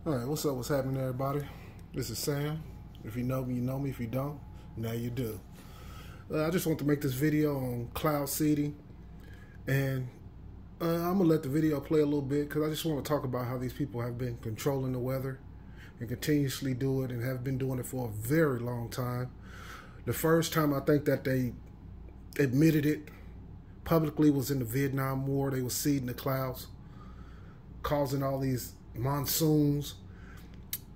All right, what's up? What's happening, everybody? This is Sam. If you know me, you know me. If you don't, now you do. I just want to make this video on cloud seeding, and I'm gonna let the video play a little bit because I just want to talk about how these people have been controlling the weather and continuously do it and have been doing it for a very long time. The first time I think that they admitted it publicly was in the Vietnam War. They were seeding the clouds, causing all these monsoons,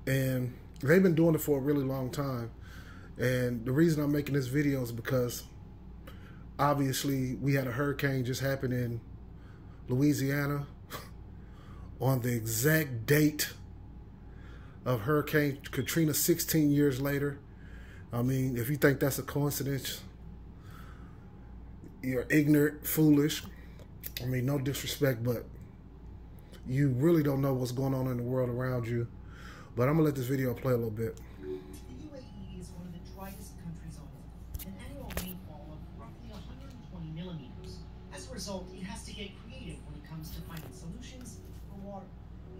and they've been doing it for a really long time. And the reason I'm making this video is because obviously we had a hurricane just happen in Louisiana on the exact date of Hurricane Katrina 16 years later. I mean, if you think that's a coincidence, you're ignorant, foolish. I mean, no disrespect, but you really don't know what's going on in the world around you. But I'm gonna let this video play a little bit. The UAE is one of the driest countries on Earth, an annual rainfall of roughly 120 millimeters. As a result, it has to get creative when it comes to finding solutions for water.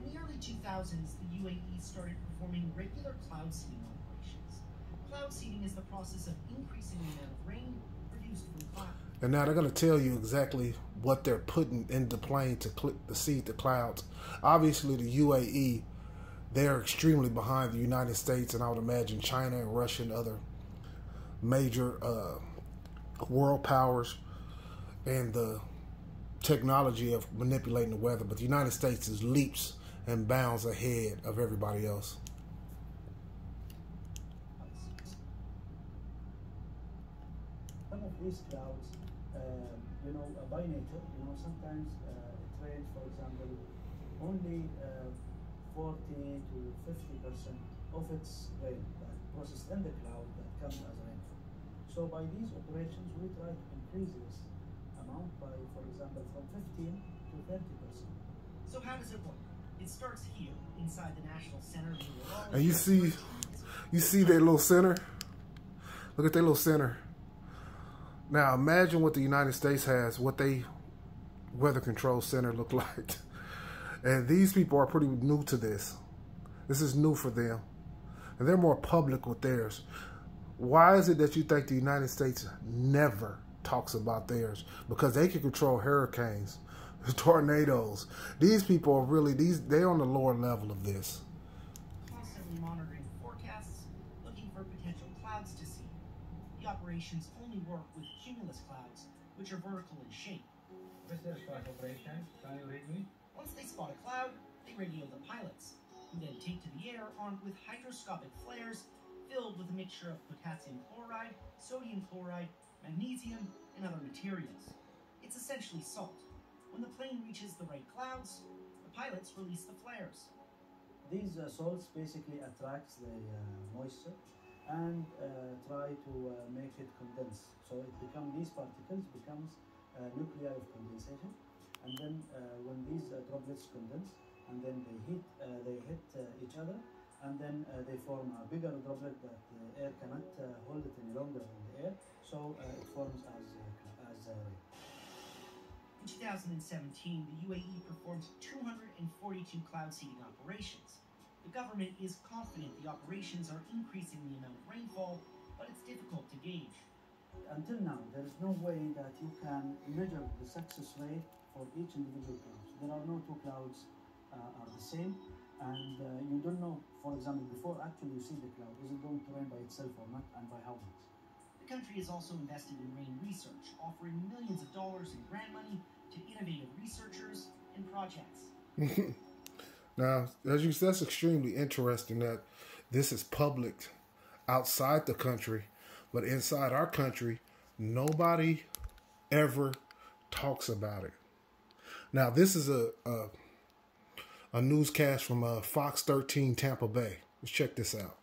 In the early 2000s, the UAE started performing regular cloud seeding operations. Cloud seeding is the process of increasing the amount of rain produced from clouds. And now they're going to tell you exactly what they're putting in the plane to seed the clouds. Obviously, the UAE, they're extremely behind the United States, and I would imagine China and Russia and other major world powers and the technology of manipulating the weather. But the United States is leaps and bounds ahead of everybody else. Some of these clouds, by nature, sometimes it rains, for example, only 40 to 50% of its rain that processed in the cloud that comes as rainfall. So by these operations, we try to increase this amount by, for example, from 15 to 30%. So how does it work? It starts here, inside the National Center. And you see their little center? Look at their little center. Now imagine what the United States has, what they weather control center look like. And these people are pretty new to this. This is new for them. And they're more public with theirs. Why is it that you think the United States never talks about theirs? Because they can control hurricanes, tornadoes. These people are really, they're on the lower level of this. Constantly monitoring forecasts, looking for potential clouds to see. The operations only work with cumulus clouds, which are vertical in shape. Mr. Start operation, can you read me? Once they spot a cloud, they radio the pilots, who then take to the air armed with hydroscopic flares filled with a mixture of potassium chloride, sodium chloride, magnesium, and other materials. It's essentially salt. When the plane reaches the right clouds, the pilots release the flares. These salts basically attracts the moisture and try to make it condense. So these particles becomes nuclei of condensation, and then when these droplets condense, and then they hit each other, and then they form a bigger droplet that the air cannot hold it any longer in the air, so it forms as rain. In 2017, the UAE performed 242 cloud seeding operations. The government is confident the operations are increasing the amount of rainfall, but it's difficult to gauge. Until now, there is no way that you can measure the success rate for each individual cloud. There are no two clouds are the same, and you don't know, for example, before actually you see the cloud, is it going to rain by itself or not, and by how much? The country has also invested in rain research, offering millions of dollars in grant money to innovative researchers and projects. Now, that's extremely interesting that this is public outside the country, but inside our country, nobody ever talks about it. Now, this is a newscast from Fox 13 Tampa Bay. Let's check this out.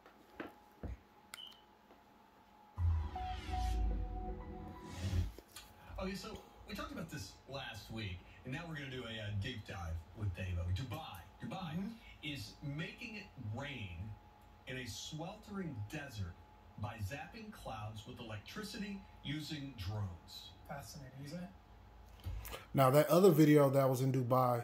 Okay, so we talked about this last week, and now we're going to do a deep dive with Davo. Dubai is making it rain in a sweltering desert by zapping clouds with electricity using drones. Fascinating, isn't it? Now, that other video that was in Dubai,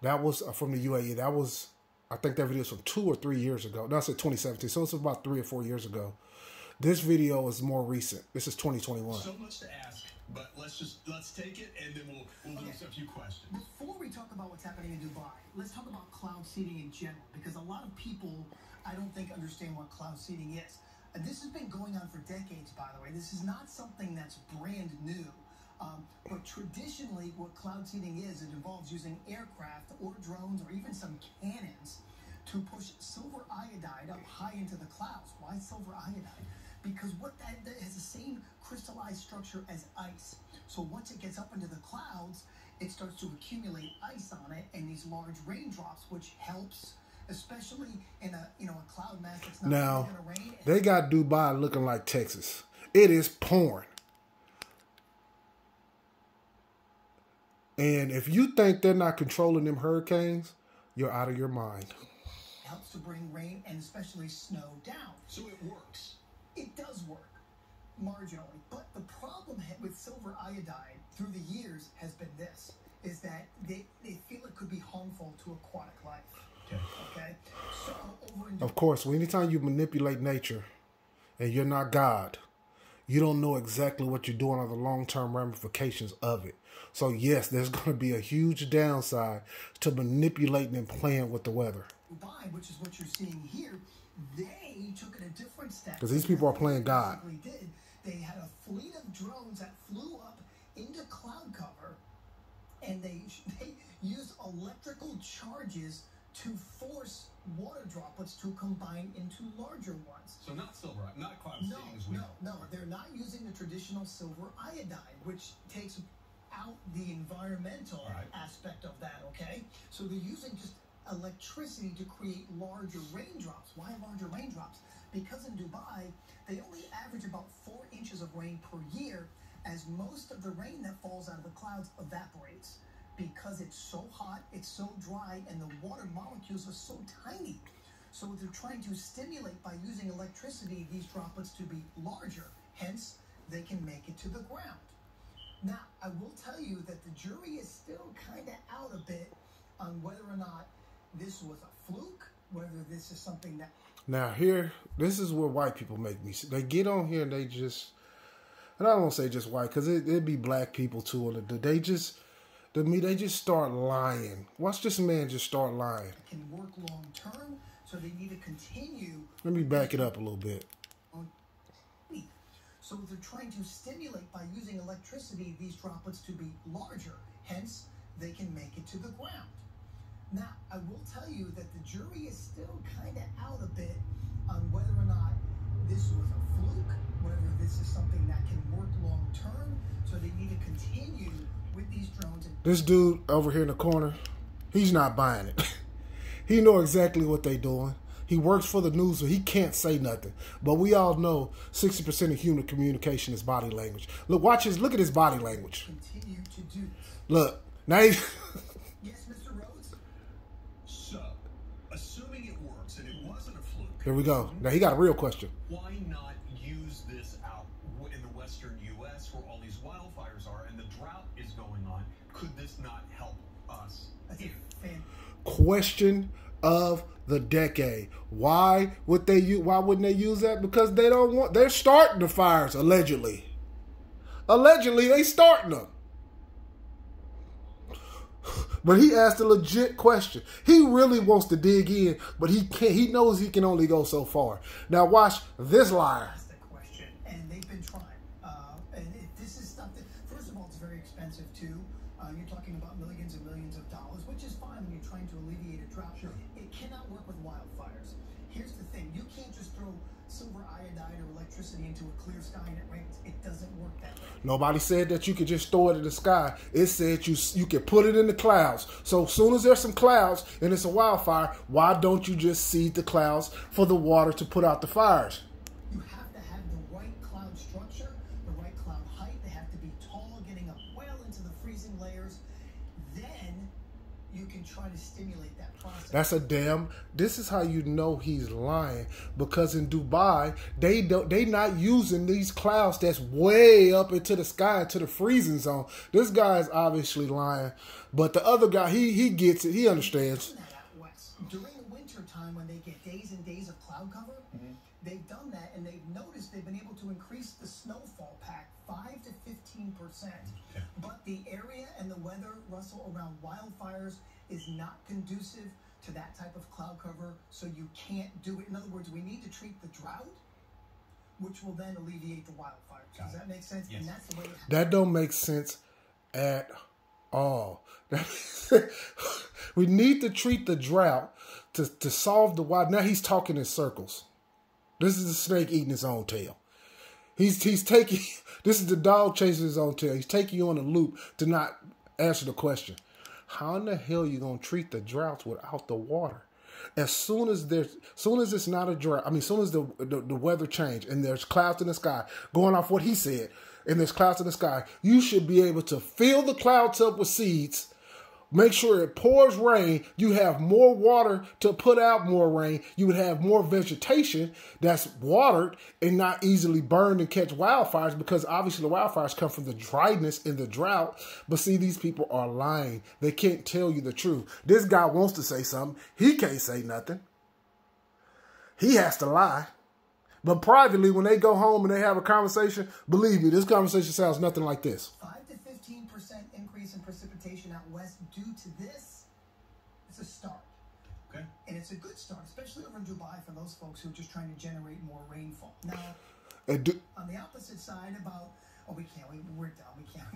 that was from the UAE. That was I think that video is from 2 or 3 years ago. No, I said 2017. So it's about 3 or 4 years ago. This video is more recent. This is 2021. So much to ask, but let's take it and then we'll do a few questions. Before we talk about what's happening in Dubai, let's talk about cloud seeding in general, because a lot of people, I don't think, understand what cloud seeding is. This has been going on for decades, by the way. This is not something that's brand new. But traditionally, what cloud seeding is, it involves using aircraft or drones or even some cannons to push silver iodide up high into the clouds. Why silver iodide? Because what that has the same crystallized structure as ice. So once it gets up into the clouds, it starts to accumulate ice on it and these large raindrops, which helps, especially in a cloud mass that's not now, going to rain. They got Dubai looking like Texas. It is pouring. And if you think they're not controlling them hurricanes, you're out of your mind. Helps to bring rain and especially snow down. So it works. It does work, marginally. But the problem with silver iodide through the years has been this, is that they feel it could be harmful to aquatic life. Okay? So over in Of course, anytime you manipulate nature and you're not God, you don't know exactly what you're doing or the long-term ramifications of it. So yes, there's going to be a huge downside to manipulating and playing with the weather. Dubai, which is what you're seeing here, they took it a different step. Because these people are playing God. They had a fleet of drones that flew up into cloud cover, and they used electrical charges to force water droplets to combine into larger ones. So not silver, not cloud seeding as we know. No, they're not using the traditional silver iodide, which takes out the environmental aspect of that, okay? So they're using just electricity to create larger raindrops. Why larger raindrops? Because in Dubai, they only average about 4 inches of rain per year, as most of the rain that falls out of the clouds evaporates. Because it's so hot, it's so dry, and the water molecules are so tiny. So they're trying to stimulate by using electricity these droplets to be larger. Hence, they can make it to the ground. Now, I will tell you that the jury is still kind of out a bit on whether or not this was a fluke, whether this is something that... Now here, this is where white people make me... They get on here and they just... And I don't want to say just white, because it'd be black people too. They just... To me, they just start lying. Watch this man just start lying. Can work long term, so they need to continue... Let me back it up a little bit. So they're trying to stimulate by using electricity these droplets to be larger. Hence, they can make it to the ground. Now, I will tell you that the jury is still kind of out a bit on whether or not this was a fluke, whether this is something that can work long term. So they need to continue with these drones. This dude over here in the corner, he's not buying it. He know exactly what they doing. He works for the news, so he can't say nothing. But we all know 60% of human communication is body language. Look, look at his body language. Continue to do this. Look, now he... Yes, Mr. Rhodes? So, assuming it works and it wasn't a fluke... Here we go. Now he got a real question. Why not use this out in the western U.S. where all these wildfires are and the drought is going on? Could this not help us? Question of the decade. Why wouldn't they use that? Because they don't want... They're starting the fires, allegedly. Allegedly, they starting them. But he asked a legit question. He really wants to dig in, but he can't. He knows he can only go so far. Now watch this liar. That's the question, and they've been trying. This is stuff that, first of all, it's very expensive too. You're talking about millions and millions of dollars, which is fine when you're trying to alleviate a drought. Sure. It cannot work with wildfires. Here's the thing: you can't just throw silver iodide or electricity into a clear sky and it rains. It doesn't work that way. Nobody said that you could just throw it in the sky. It said you can put it in the clouds. So as soon as there's some clouds and it's a wildfire, why don't you just seed the clouds for the water to put out the fires? You have to have the right cloud structure, the right cloud height. They have to be tall, getting up well into the freezing layers. Then you can try to stimulate that process. That's a damn... This is how you know he's lying. Because in Dubai, they not using these clouds that's way up into the sky, into the freezing zone. This guy is obviously lying. But the other guy, he gets it. He understands. During the winter time when they get days and days of cloud cover, they've done that and they've noticed they've been able to increase the snowfall pack 5 to 15%. But the area and the weather, Russell, around wildfires is not conducive to that type of cloud cover, so you can't do it. In other words, we need to treat the drought, which will then alleviate the wildfires. Does that make sense? Yes. And that's the way it happens. That don't make sense at all. We need to treat the drought to solve the wild. Now he's talking in circles. This is the snake eating his own tail. He's taking, this is the dog chasing his own tail. He's taking you on a loop to not answer the question. How in the hell are you going to treat the droughts without the water? As soon as it's not a drought, I mean, as soon as the weather change and there's clouds in the sky, going off what he said, and there's clouds in the sky, you should be able to fill the clouds up with seeds. Make sure it pours rain. You have more water to put out more rain. You would have more vegetation that's watered and not easily burned and catch wildfires, because obviously the wildfires come from the dryness and the drought. But see, these people are lying. They can't tell you the truth. This guy wants to say something. He can't say nothing. He has to lie. But privately, when they go home and they have a conversation, believe me, this conversation sounds nothing like this. 5 to 15% increase in precipitation out west due to this. It's a start. Okay. And it's a good start, especially over in Dubai for those folks who are just trying to generate more rainfall. Now, on the opposite side about, oh, we can't, we're done, we can't.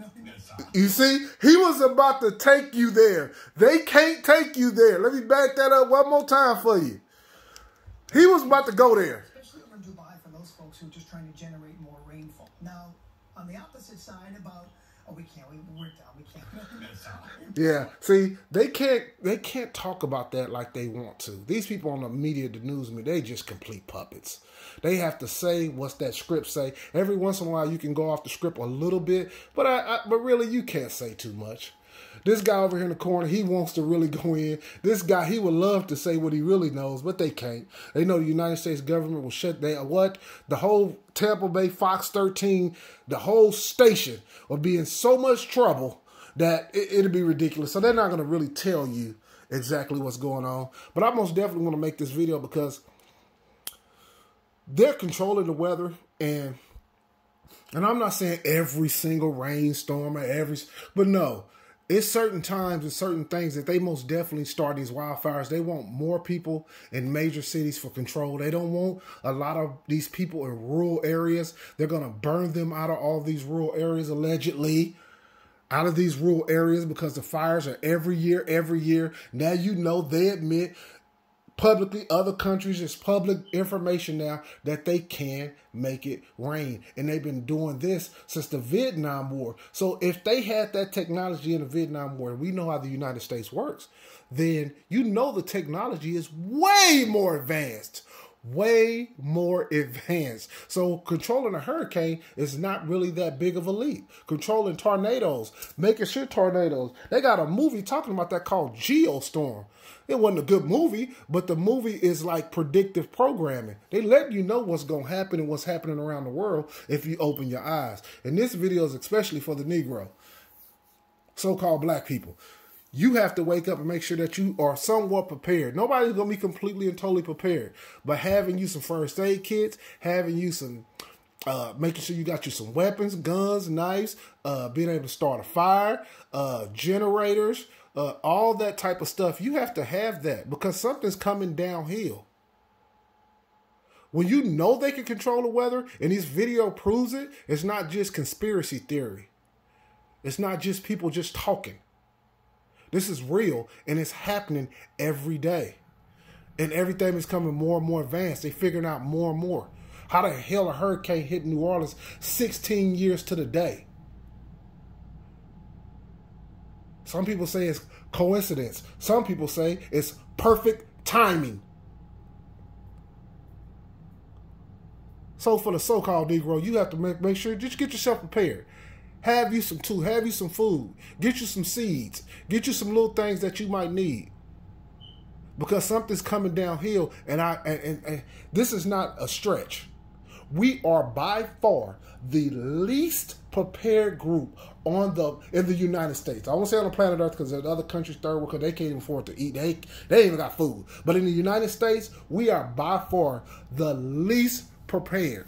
You see, he was about to take you there. They can't take you there. Let me back that up one more time for you. He was about to go there. Especially over in Dubai for those folks who are just trying to generate more rainfall. Now, on the opposite side about, oh, we can't, we're done, we can't. Yeah, see, they can't talk about that like they want to. These people on the media, the news media, they just complete puppets. They have to say what's that script say. Every once in a while, you can go off the script a little bit, but but really, you can't say too much. This guy over here in the corner, he wants to really go in. This guy, he would love to say what he really knows, but they can't. They know the United States government will shut down the whole Tampa Bay Fox 13, the whole station will be in so much trouble that it'll be ridiculous. So they're not going to really tell you exactly what's going on. But I most definitely want to make this video because they're controlling the weather, and I'm not saying every single rainstorm or but no. It's certain times and certain things that they most definitely start these wildfires. They want more people in major cities for control. They don't want a lot of these people in rural areas. They're going to burn them out of all these rural areas, allegedly, out of these rural areas, because the fires are every year. Now, you know, they admit publicly, other countries, it's public information now that they can make it rain. And they've been doing this since the Vietnam War. So if they had that technology in the Vietnam War, we know how the United States works, then you know the technology is way more advanced. Way more advanced. So controlling a hurricane is not really that big of a leap. Controlling tornadoes, making sure tornadoes. They got a movie talking about that called Geostorm. It wasn't a good movie, but the movie is like predictive programming. They let you know what's going to happen and what's happening around the world if you open your eyes. And this video is especially for the Negro, so-called black people. You have to wake up and make sure that you are somewhat prepared. Nobody's going to be completely and totally prepared. But having you some first aid kits, having you some, making sure you got you some weapons, guns, knives, being able to start a fire, generators, all that type of stuff. You have to have that because something's coming downhill. When you know they can control the weather, and this video proves it, it's not just conspiracy theory. It's not just people just talking. This is real, and it's happening every day. And everything is coming more and more advanced. They're figuring out more and more. How the hell a hurricane hit New Orleans 16 years to the day? Some people say it's coincidence. Some people say it's perfect timing. So for the so-called Negro, you have to make sure, just get yourself prepared. Have you some tools, have you some food, get you some seeds, get you some little things that you might need. Because something's coming downhill, and this is not a stretch. We are by far the least prepared group in the United States. I won't say on the planet Earth because there's other countries, third world, because they can't even afford to eat. They ain't even got food. But in the United States, we are by far the least prepared.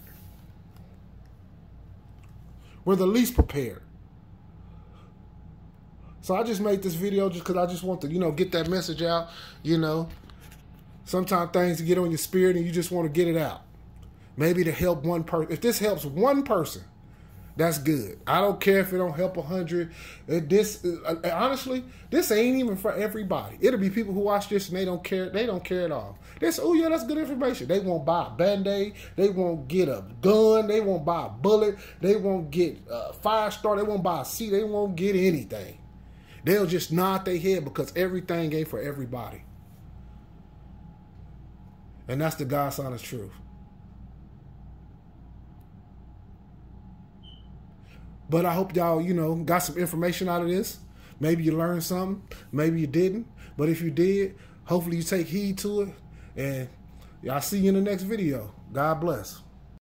We're the least prepared. So I just made this video just because I just want to, get that message out. Sometimes things get on your spirit and you just want to get it out. Maybe to help one person. If this helps one person, that's good. I don't care if it don't help 100. Honestly, this ain't even for everybody. It'll be people who watch this and they don't care. They don't care at all. Oh yeah, that's good information. They won't buy a Band-Aid. They won't get a gun. They won't buy a bullet. They won't get a fire starter. They won't buy a seat. They won't get anything. They'll just nod their head because everything ain't for everybody. And that's the God's honest truth. But I hope y'all, got some information out of this. Maybe you learned something. Maybe you didn't. But if you did, hopefully you take heed to it. And I'll see you in the next video. God bless.